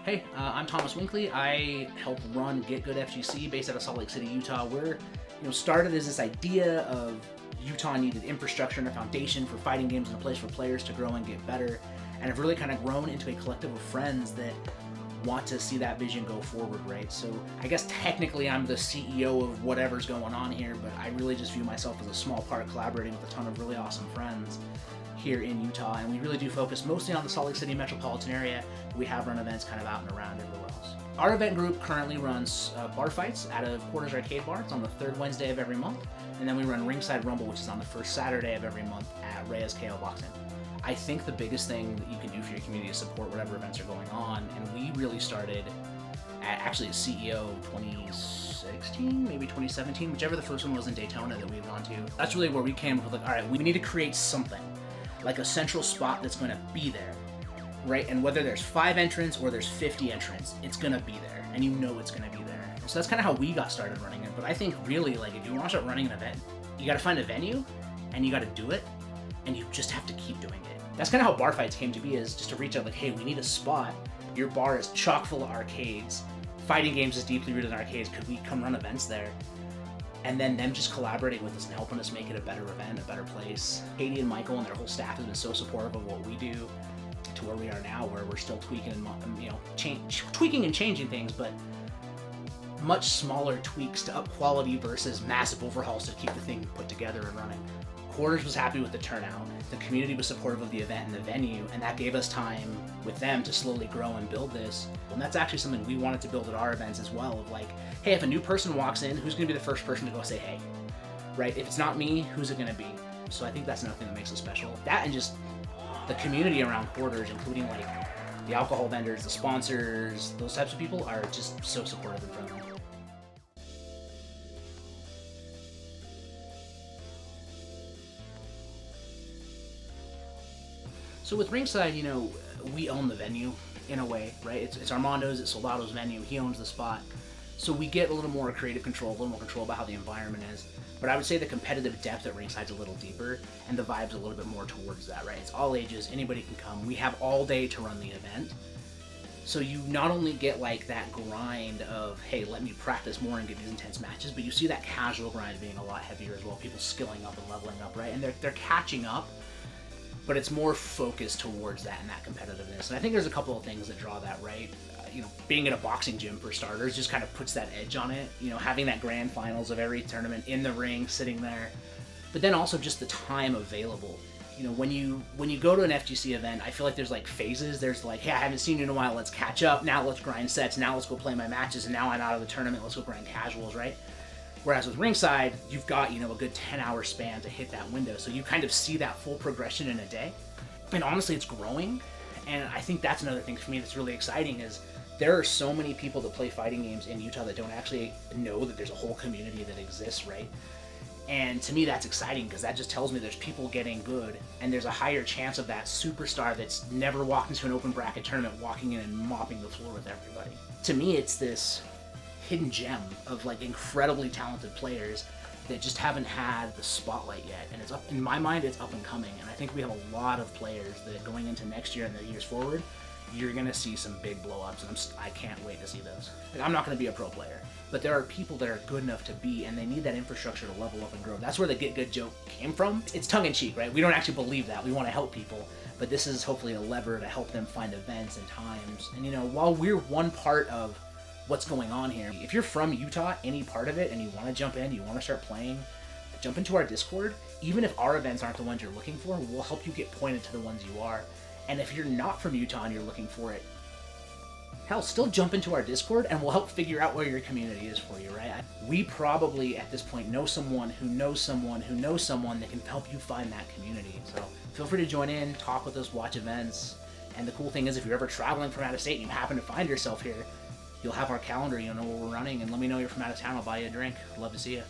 Hey, I'm Thomas Winkley. I help run GetGood FGC based out of Salt Lake City, Utah. We're started as this idea of Utah needed infrastructure and a foundation for fighting games and a place for players to grow and get better, and have really kind of grown into a collective of friends that want to see that vision go forward, right? So I guess technically I'm the CEO of whatever's going on here, but I really just view myself as a small part collaborating with a ton of really awesome friends here in Utah, and we really do focus mostly on the Salt Lake City metropolitan area. We have run events kind of out and around everywhere else. Our event group currently runs bar fights out of Quarters Arcade Bar. It's on the third Wednesday of every month, and then we run Ringside Rumble, which is on the first Saturday of every month at Reyes KO Boxing. I think the biggest thing that you can do for your community is support whatever events are going on, and we really started actually as CEO 2016, maybe 2017, whichever the first one was in Daytona that we had gone to. That's really where we came up with, like, all right, we need to create something, like a central spot that's going to be there, right? And whether there's 5 entrants or there's 50 entrants, it's going to be there, and you know it's going to be there. So that's kind of how we got started running it. But I think really, like, if you want to start running an event, you got to find a venue, and you got to do it, and you just have to keep doing it. That's kind of how bar fights came to be, is just to reach out like, hey, we need a spot. Your bar is chock full of arcades. Fighting games is deeply rooted in arcades. Could we come run events there? And then them just collaborating with us and helping us make it a better event, a better place. Katie and Michael and their whole staff have been so supportive of what we do to where we are now, where we're still tweaking and tweaking and changing things, but much smaller tweaks to up quality versus massive overhauls to keep the thing put together and running. Quarters was happy with the turnout. The community was supportive of the event and the venue, and that gave us time with them to slowly grow and build this. And that's actually something we wanted to build at our events as well, of like, hey, if a new person walks in, who's gonna be the first person to go say hey, right? If it's not me, who's it gonna be? So I think that's another thing that makes it special. That and just the community around Quarters, including like the alcohol vendors, the sponsors, those types of people are just so supportive and friendly. So with Ringside, we own the venue in a way, right? It's Armando's, it's Soldado's venue. He owns the spot. So we get a little more creative control, a little more control about how the environment is. But I would say the competitive depth at Ringside's a little deeper, and the vibe's a little bit more towards that, right? It's all ages, anybody can come. We have all day to run the event. So you not only get like that grind of, hey, let me practice more and get these intense matches, but you see that casual grind being a lot heavier as well, people skilling up and leveling up, right? And they're catching up, but it's more focused towards that and that competitiveness. And I think there's a couple of things that draw that, right? Being in a boxing gym for starters just kind of puts that edge on it. Having that grand finals of every tournament in the ring, sitting there. But then also just the time available. When you go to an FGC event, I feel like there's like phases. There's like, hey, I haven't seen you in a while, let's catch up. Now let's grind sets. Now let's go play my matches. And now I'm out of the tournament, let's go grind casuals, right? Whereas with Ringside, you've got, a good 10-hour span to hit that window. So you kind of see that full progression in a day. And honestly, it's growing. And I think that's another thing for me that's really exciting is there are so many people that play fighting games in Utah that don't actually know that there's a whole community that exists, right? And to me, that's exciting because that just tells me there's people getting good, and there's a higher chance of that superstar that's never walked into an open bracket tournament walking in and mopping the floor with everybody. To me, it's this hidden gem of like incredibly talented players that just haven't had the spotlight yet, and it's up in my mind, it's up and coming. And I think we have a lot of players that going into next year and the years forward, you're gonna see some big blow-ups, and I can't wait to see those. Like, I'm not gonna be a pro player, but there are people that are good enough to be, and they need that infrastructure to level up and grow. That's where the Get Good joke came from. It's tongue-in-cheek, right? We don't actually believe that. We want to help people, but this is hopefully a lever to help them find events and times. And while we're one part of what's going on here, if you're from Utah, any part of it, and you want to jump in, you want to start playing, jump into our Discord. Even if our events aren't the ones you're looking for, we'll help you get pointed to the ones you are. And if you're not from Utah and you're looking for it, hell, still jump into our Discord and we'll help figure out where your community is for you, right? We probably at this point know someone who knows someone who knows someone that can help you find that community. So feel free to join in, talk with us, watch events. And the cool thing is, if you're ever traveling from out of state and you happen to find yourself here, you'll have our calendar, you'll know where we're running, and let me know you're from out of town, I'll buy you a drink. Love to see you.